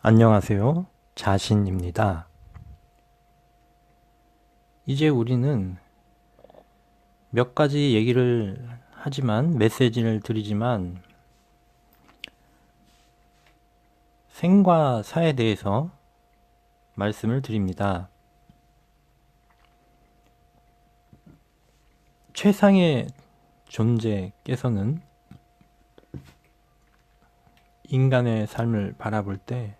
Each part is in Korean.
안녕하세요. 자신입니다. 이제 우리는 몇 가지 얘기를 하지만, 메시지를 드리지만, 생과 사에 대해서 말씀을 드립니다. 최상의 존재께서는 인간의 삶을 바라볼 때,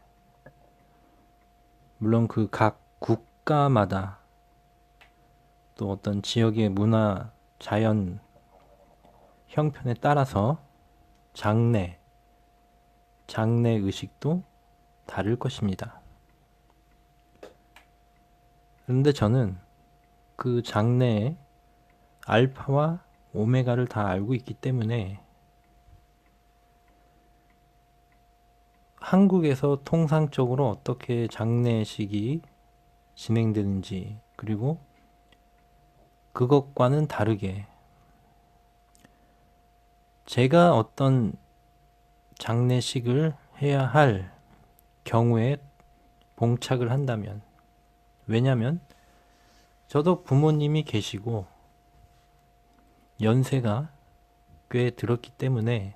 물론 그 각 국가마다 또 어떤 지역의 문화, 자연, 형편에 따라서 장래 의식도 다를 것입니다. 그런데 저는 그 장래의 알파와 오메가를 다 알고 있기 때문에 한국에서 통상적으로 어떻게 장례식이 진행되는지, 그리고 그것과는 다르게 제가 어떤 장례식을 해야 할 경우에 봉착을 한다면, 왜냐면 저도 부모님이 계시고 연세가 꽤 들었기 때문에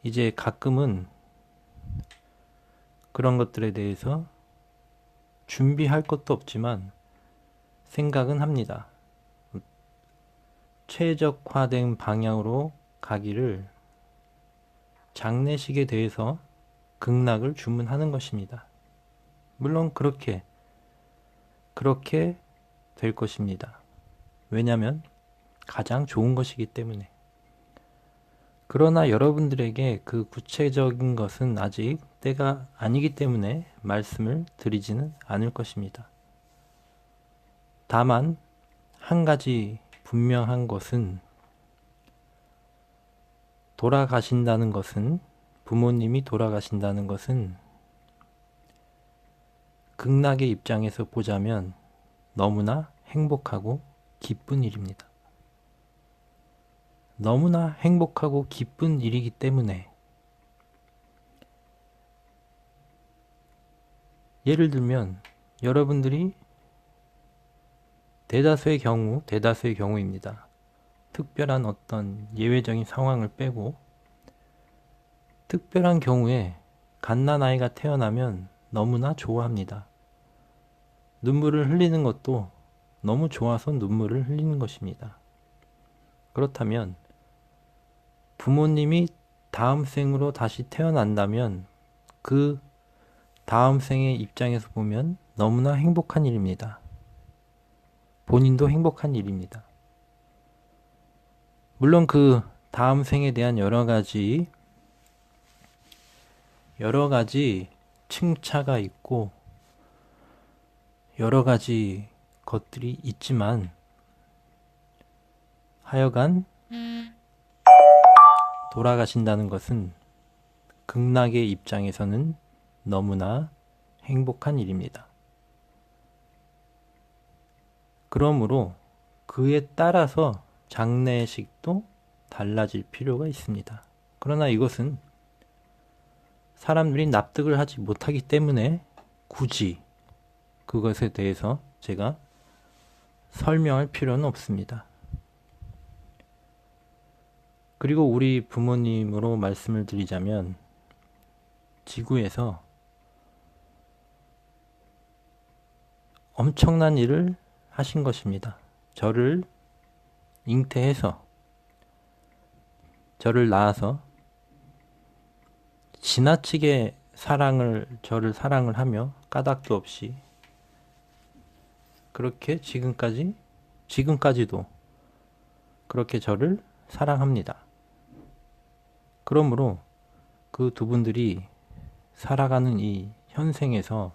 이제 가끔은 그런 것들에 대해서 준비할 것도 없지만 생각은 합니다. 최적화된 방향으로 가기를, 장례식에 대해서 극락을 주문하는 것입니다. 물론 그렇게 될 것입니다. 왜냐하면 가장 좋은 것이기 때문에. 그러나 여러분들에게 그 구체적인 것은 아직 때가 아니기 때문에 말씀을 드리지는 않을 것입니다. 다만 한 가지 분명한 것은, 부모님이 돌아가신다는 것은 극락의 입장에서 보자면 너무나 행복하고 기쁜 일입니다. 너무나 행복하고 기쁜 일이기 때문에, 예를 들면 여러분들이 대다수의 경우입니다. 특별한 어떤 예외적인 상황을 빼고 특별한 경우에 갓난아이가 태어나면 너무나 좋아합니다. 눈물을 흘리는 것도 너무 좋아서 눈물을 흘리는 것입니다. 그렇다면 부모님이 다음 생으로 다시 태어난다면 그 다음 생의 입장에서 보면 너무나 행복한 일입니다. 본인도 행복한 일입니다. 물론 그 다음 생에 대한 여러 가지 층차가 있고 여러 가지 것들이 있지만, 하여간 돌아가신다는 것은 극락의 입장에서는 너무나 행복한 일입니다. 그러므로 그에 따라서 장례식도 달라질 필요가 있습니다. 그러나 이것은 사람들이 납득을 하지 못하기 때문에 굳이 그것에 대해서 제가 설명할 필요는 없습니다. 그리고 우리 부모님으로 말씀을 드리자면, 지구에서 엄청난 일을 하신 것입니다. 저를 잉태해서, 저를 낳아서 지나치게 저를 사랑을 하며 까닭도 없이 그렇게 지금까지도 그렇게 저를 사랑합니다. 그러므로 그 두 분들이 살아가는 이 현생에서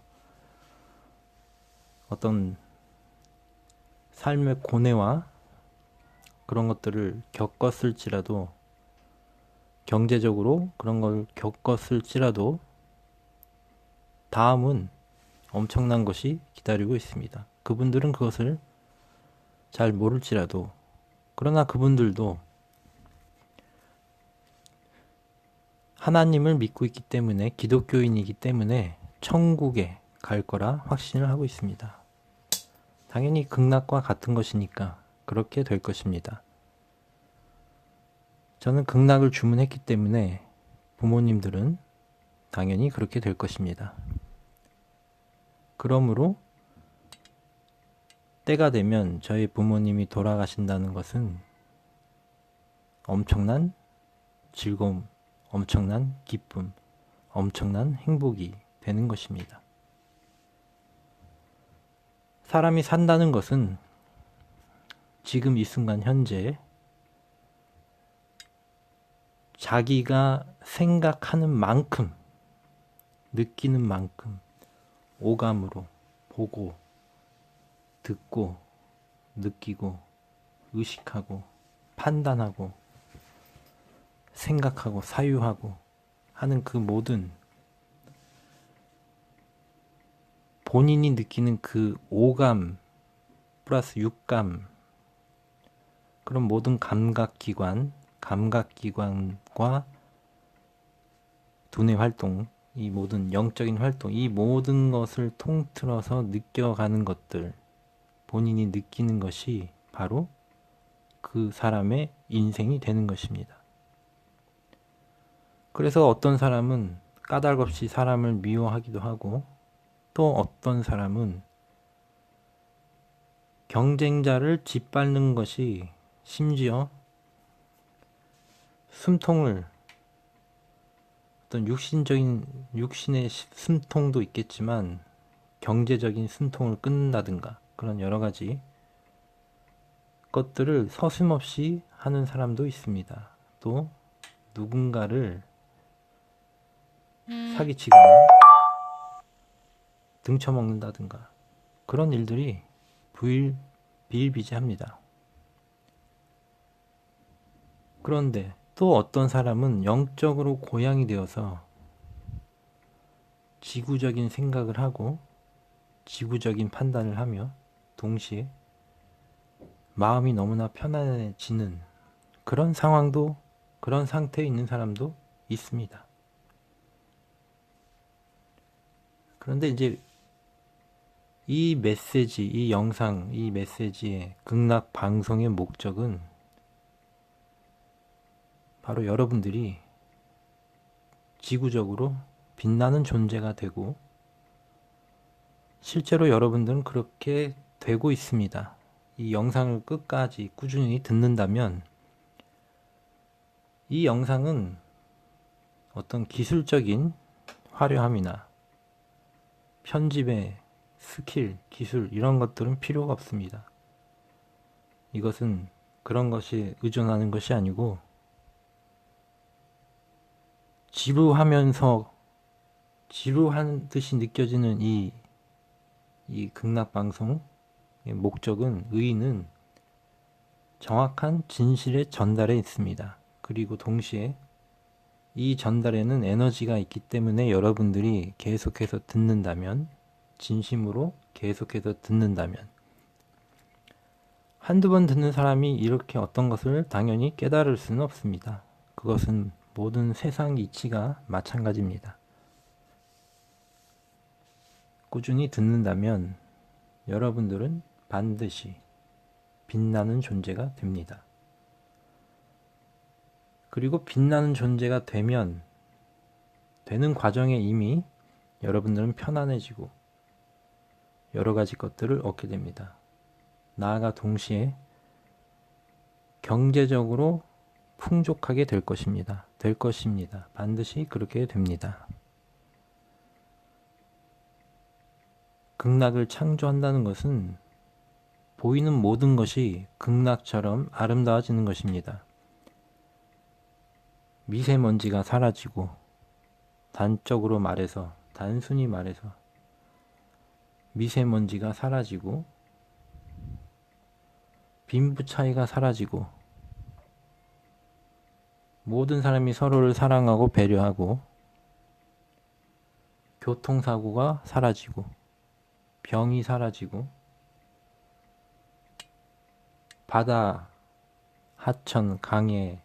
어떤 삶의 고뇌와 그런 것들을 겪었을지라도, 경제적으로 그런 걸 겪었을지라도 다음은 엄청난 것이 기다리고 있습니다. 그분들은 그것을 잘 모를지라도, 그러나 그분들도 하나님을 믿고 있기 때문에, 기독교인이기 때문에 천국에 갈 거라 확신을 하고 있습니다. 당연히 극락과 같은 것이니까 그렇게 될 것입니다. 저는 극락을 주문했기 때문에 부모님들은 당연히 그렇게 될 것입니다. 그러므로 때가 되면 저희 부모님이 돌아가신다는 것은 엄청난 즐거움, 엄청난 기쁨, 엄청난 행복이 되는 것입니다. 사람이 산다는 것은 지금 이 순간 현재 자기가 생각하는 만큼, 느끼는 만큼 오감으로 보고, 듣고, 느끼고, 의식하고, 판단하고, 생각하고, 사유하고 하는 그 모든 본인이 느끼는 그 오감 플러스 육감, 그런 모든 감각기관과 두뇌 활동, 이 모든 영적인 활동, 이 모든 것을 통틀어서 느껴가는 것들, 본인이 느끼는 것이 바로 그 사람의 인생이 되는 것입니다. 그래서 어떤 사람은 까닭없이 사람을 미워하기도 하고, 또 어떤 사람은 경쟁자를 짓밟는 것이, 심지어 숨통을, 어떤 육신의 숨통도 있겠지만 경제적인 숨통을 끊는다든가 그런 여러 가지 것들을 서슴없이 하는 사람도 있습니다. 또 누군가를 사기치거나 등쳐먹는다든가 그런 일들이 비일비재합니다. 그런데 또 어떤 사람은 영적으로 고양이 되어서 지구적인 생각을 하고 지구적인 판단을 하며 동시에 마음이 너무나 편안해지는 그런 상황도, 그런 상태에 있는 사람도 있습니다. 그런데 이제 이 메시지, 이 영상, 이 메시지의 극락 방송의 목적은 바로 여러분들이 지구적으로 빛나는 존재가 되고, 실제로 여러분들은 그렇게 되고 있습니다. 이 영상을 끝까지 꾸준히 듣는다면 이 영상은 어떤 기술적인 화려함이나 편집의 스킬, 기술 이런 것들은 필요가 없습니다. 이것은 그런 것이 의존하는 것이 아니고 지루하면서 지루한 듯이 느껴지는 이 극락방송의 목적은, 의의는 정확한 진실의 전달에 있습니다. 그리고 동시에 이 전달에는 에너지가 있기 때문에 여러분들이 계속해서 듣는다면, 진심으로 계속해서 듣는다면, 한두 번 듣는 사람이 이렇게 어떤 것을 당연히 깨달을 수는 없습니다. 그것은 모든 세상 이치가 마찬가지입니다. 꾸준히 듣는다면 여러분들은 반드시 빛나는 존재가 됩니다. 그리고 빛나는 존재가 되는 과정에 이미 여러분들은 편안해지고 여러 가지 것들을 얻게 됩니다. 나아가 동시에 경제적으로 풍족하게 될 것입니다. 반드시 그렇게 됩니다. 극락을 창조한다는 것은 보이는 모든 것이 극락처럼 아름다워지는 것입니다. 미세먼지가 사라지고, 단순히 말해서 미세먼지가 사라지고, 빈부 차이가 사라지고, 모든 사람이 서로를 사랑하고 배려하고, 교통사고가 사라지고, 병이 사라지고, 바다, 하천, 강에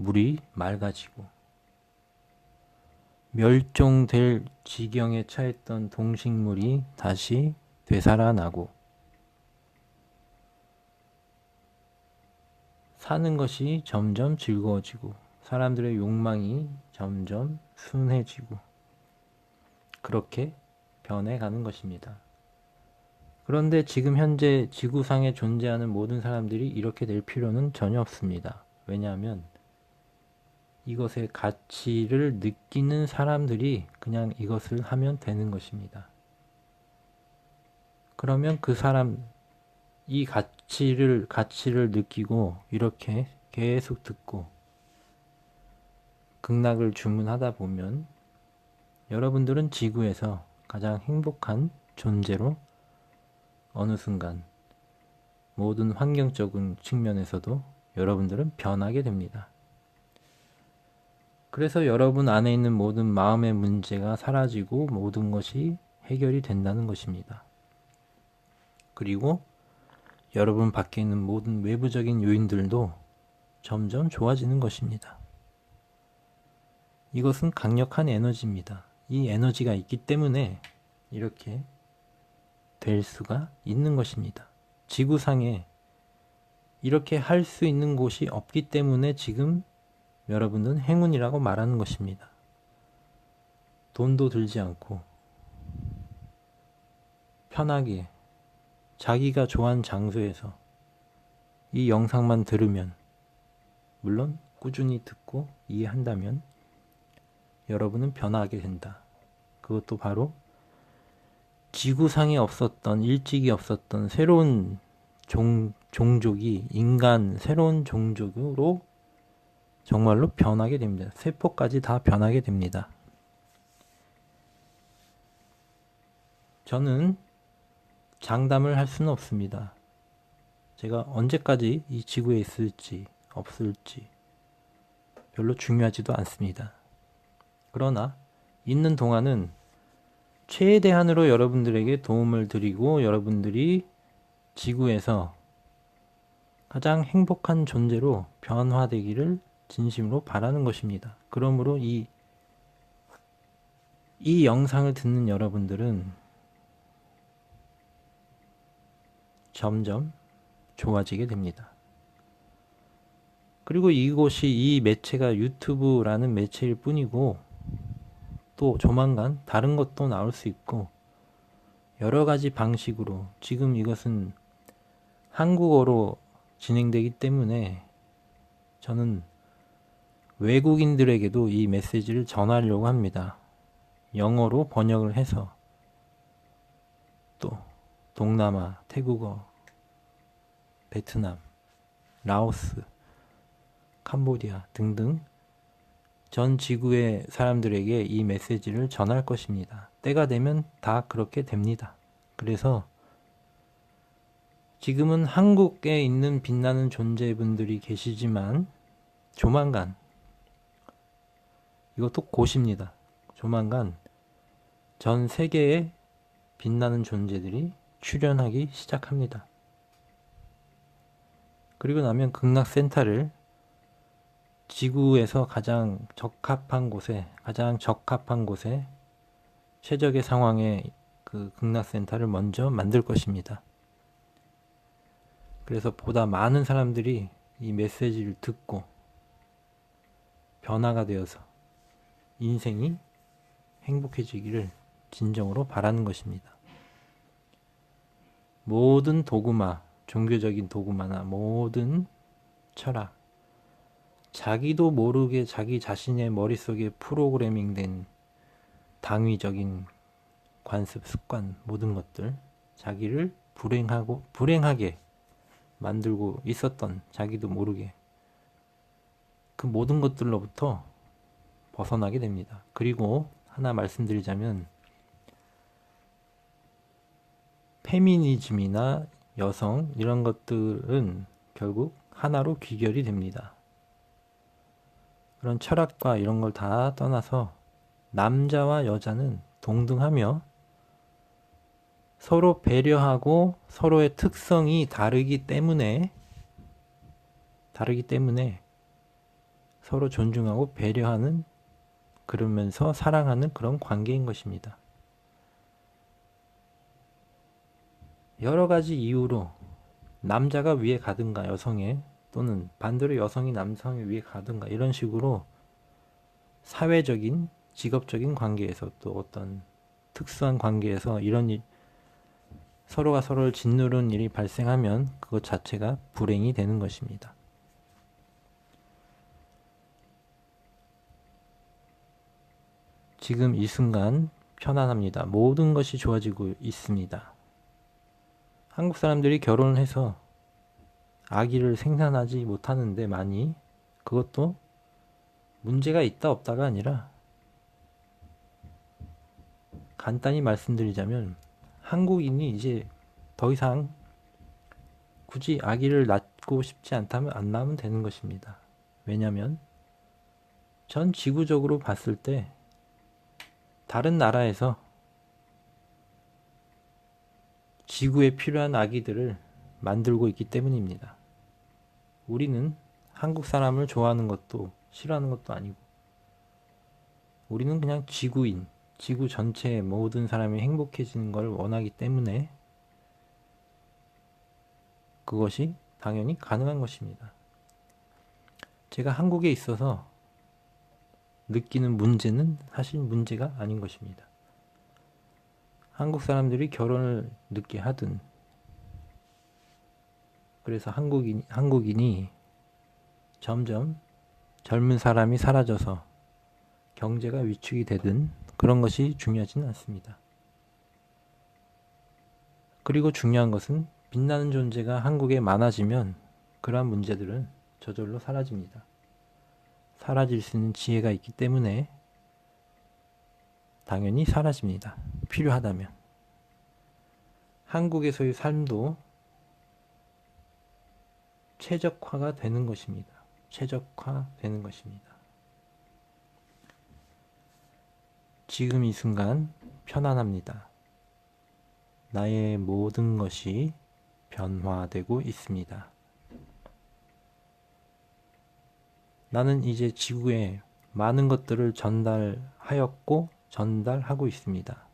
물이 맑아지고 멸종될 지경에 처했던 동식물이 다시 되살아나고 사는 것이 점점 즐거워지고 사람들의 욕망이 점점 순해지고 그렇게 변해가는 것입니다. 그런데 지금 현재 지구상에 존재하는 모든 사람들이 이렇게 될 필요는 전혀 없습니다. 왜냐하면 이것의 가치를 느끼는 사람들이 그냥 이것을 하면 되는 것입니다. 그러면 그 사람, 이 가치를 느끼고 이렇게 계속 듣고 극락을 주문하다 보면 여러분들은 지구에서 가장 행복한 존재로 어느 순간 모든 환경적인 측면에서도 여러분들은 변하게 됩니다. 그래서 여러분 안에 있는 모든 마음의 문제가 사라지고 모든 것이 해결이 된다는 것입니다. 그리고 여러분 밖에 있는 모든 외부적인 요인들도 점점 좋아지는 것입니다. 이것은 강력한 에너지입니다. 이 에너지가 있기 때문에 이렇게 될 수가 있는 것입니다. 지구상에 이렇게 할 수 있는 곳이 없기 때문에 지금 여러분은 행운이라고 말하는 것입니다. 돈도 들지 않고 편하게 자기가 좋아하는 장소에서 이 영상만 들으면, 물론 꾸준히 듣고 이해한다면 여러분은 변화하게 된다. 그것도 바로 지구상에 없었던, 일찍이 없었던 새로운 종족이 인간 새로운 종족으로 정말로 변하게 됩니다. 세포까지 다 변하게 됩니다. 저는 장담을 할 수는 없습니다. 제가 언제까지 이 지구에 있을지 없을지 별로 중요하지도 않습니다. 그러나 있는 동안은 최대한으로 여러분들에게 도움을 드리고 여러분들이 지구에서 가장 행복한 존재로 변화되기를 진심으로 바라는 것입니다. 그러므로 이 영상을 듣는 여러분들은 점점 좋아지게 됩니다. 그리고 이곳이, 이 매체가 유튜브라는 매체일 뿐이고 또 조만간 다른 것도 나올 수 있고 여러 가지 방식으로, 지금 이것은 한국어로 진행되기 때문에 저는 외국인들에게도 이 메시지를 전하려고 합니다. 영어로 번역을 해서 또 동남아, 태국어, 베트남, 라오스, 캄보디아 등등 전 지구의 사람들에게 이 메시지를 전할 것입니다. 때가 되면 다 그렇게 됩니다. 그래서 지금은 한국에 있는 빛나는 존재분들이 계시지만 조만간, 이것도 곧입니다. 조만간 전 세계의 빛나는 존재들이 출현하기 시작합니다. 그리고 나면 극락센터를 지구에서 가장 적합한 곳에 최적의 상황에 그 극락센터를 먼저 만들 것입니다. 그래서 보다 많은 사람들이 이 메시지를 듣고 변화가 되어서 인생이 행복해지기를 진정으로 바라는 것입니다. 모든 도구마, 종교적인 도구마나 모든 철학, 자기도 모르게 자기 자신의 머릿속에 프로그래밍된 당위적인 관습, 습관, 모든 것들, 자기를 불행하게 만들고 있었던, 자기도 모르게 그 모든 것들로부터 벗어나게 됩니다. 그리고 하나 말씀드리자면, 페미니즘이나 여성 이런 것들은 결국 하나로 귀결이 됩니다. 그런 철학과 이런 걸 다 떠나서 남자와 여자는 동등하며 서로 배려하고 서로의 특성이 다르기 때문에 서로 존중하고 배려하는, 그러면서 사랑하는 그런 관계인 것입니다. 여러 가지 이유로 남자가 위에 가든가 여성에, 또는 반대로 여성이 남성의 위에 가든가, 이런 식으로 사회적인, 직업적인 관계에서, 또 어떤 특수한 관계에서 이런 일, 서로가 서로를 짓누르는 일이 발생하면 그것 자체가 불행이 되는 것입니다. 지금 이 순간 편안합니다. 모든 것이 좋아지고 있습니다. 한국 사람들이 결혼을 해서 아기를 생산하지 못하는데 많이, 그것도 문제가 있다 없다가 아니라, 간단히 말씀드리자면 한국인이 이제 더 이상 굳이 아기를 낳고 싶지 않다면 안 낳으면 되는 것입니다. 왜냐하면 전 지구적으로 봤을 때 다른 나라에서 지구에 필요한 아기들을 만들고 있기 때문입니다. 우리는 한국 사람을 좋아하는 것도 싫어하는 것도 아니고, 우리는 그냥 지구인, 지구 전체의 모든 사람이 행복해지는 걸 원하기 때문에 그것이 당연히 가능한 것입니다. 제가 한국에 있어서 느끼는 문제는 사실 문제가 아닌 것입니다. 한국 사람들이 결혼을 늦게 하든, 그래서 한국인이 점점 젊은 사람이 사라져서 경제가 위축이 되든, 그런 것이 중요하지는 않습니다. 그리고 중요한 것은 빛나는 존재가 한국에 많아지면 그러한 문제들은 저절로 사라집니다. 사라질 수 있는 지혜가 있기 때문에 당연히 사라집니다. 필요하다면. 한국에서의 삶도 최적화가 되는 것입니다. 최적화되는 것입니다. 지금 이 순간 편안합니다. 나의 모든 것이 변화되고 있습니다. 나는 이제 지구에 많은 것들을 전달하였고 전달하고 있습니다.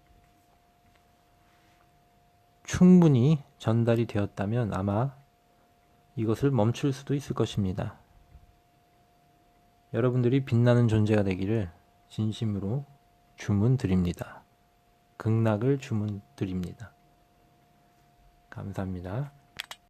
충분히 전달이 되었다면 아마 이것을 멈출 수도 있을 것입니다. 여러분들이 빛나는 존재가 되기를 진심으로 주문드립니다. 극락을 주문드립니다. 감사합니다.